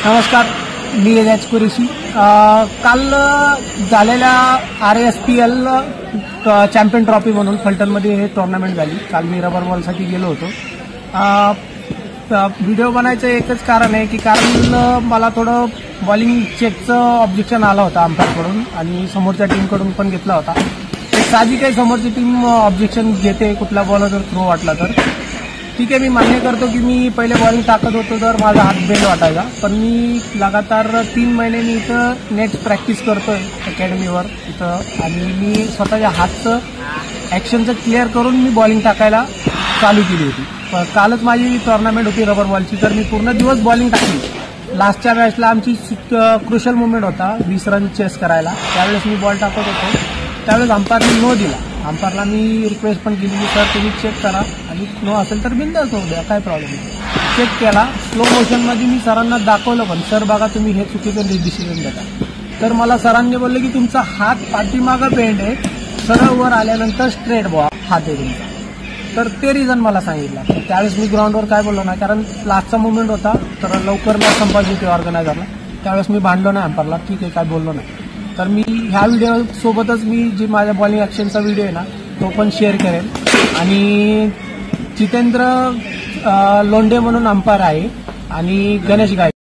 नमस्कार, मी एच कुरेशी। काल झालेल्या RASPL चॅम्पियन ट्रॉफी म्हणून फलटणमध्ये हे टुर्नामेंट झाली। काल मी रबर बॉलसाठी गेलो होतो। व्हिडिओ बनायचं एकच कारण आहे की कारण मला थोडं बॉलिंग चेकचं ऑब्जेक्शन आलं होतं अंपायरकडून आणि समोरच्या टीमकडून पण घेतला होता। साहजिक आहे, समोरची टीम ऑब्जेक्शन घेते कुठला बॉल जर थ्रो वाटला तर। ठीक आहे, मी मान्य करतो की मी पहिले बॉलिंग टाकत होतो तर माझा हात बेंड वाटायचा, पण मी लगातार 3 महिने मी इथं नेट प्रॅक्टिस करतोय अकॅडमीवर इथं, आणि मी स्वतःच्या हातचं ॲक्शनचं क्लिअर करून मी बॉलिंग टाकायला चालू केली होती। कालच माझी टुर्नामेंट होती रबर बॉलची, तर मी पूर्ण दिवस बॉलिंग टाकली। लास्टच्या मॅचला आमची क्रुशल मुवमेंट होता 20 रन चेस करायला, त्यावेळेस मी बॉल टाकत होतो। त्यावेळेस अंपायरने नो दिला। अंपायरला मी रिक्वेस्ट पण केली की सर तुम्ही चेक करा आणि नो असेल तर बिंदास होऊ द्या, काय प्रॉब्लेम नाही। चेक केला स्लो मोशनमध्ये, मी सरांना दाखवलं पण सर बघा तुम्ही हे चुकीचं डिसिजन देता। तर मला सरांनी बोलले की तुमचा हात पाठीमागं बेंड आहे, सरळ वर आल्यानंतर स्ट्रेट हात आहे तुमचा। तर ते रिझन मला सांगितलं। तर त्यावेळेस मी ग्राउंडवर काय बोललो नाही, कारण लास्टचा मुवमेंट होता तर लवकर मॅच संपायची होती ऑर्गनायझरला। त्यावेळेस मी भांडलो नाही अंपायरला, ठीक आहे काय बोललो नाही। तर मी ह्या व्हिडिओ सोबतच मी जी माझ्या बॉलिंग ॲक्शनचा व्हिडिओ आहे ना तो पण शेअर करेन। आणि जितेंद्र लोंढे म्हणून अंपायर आहे आणि गणेश गाय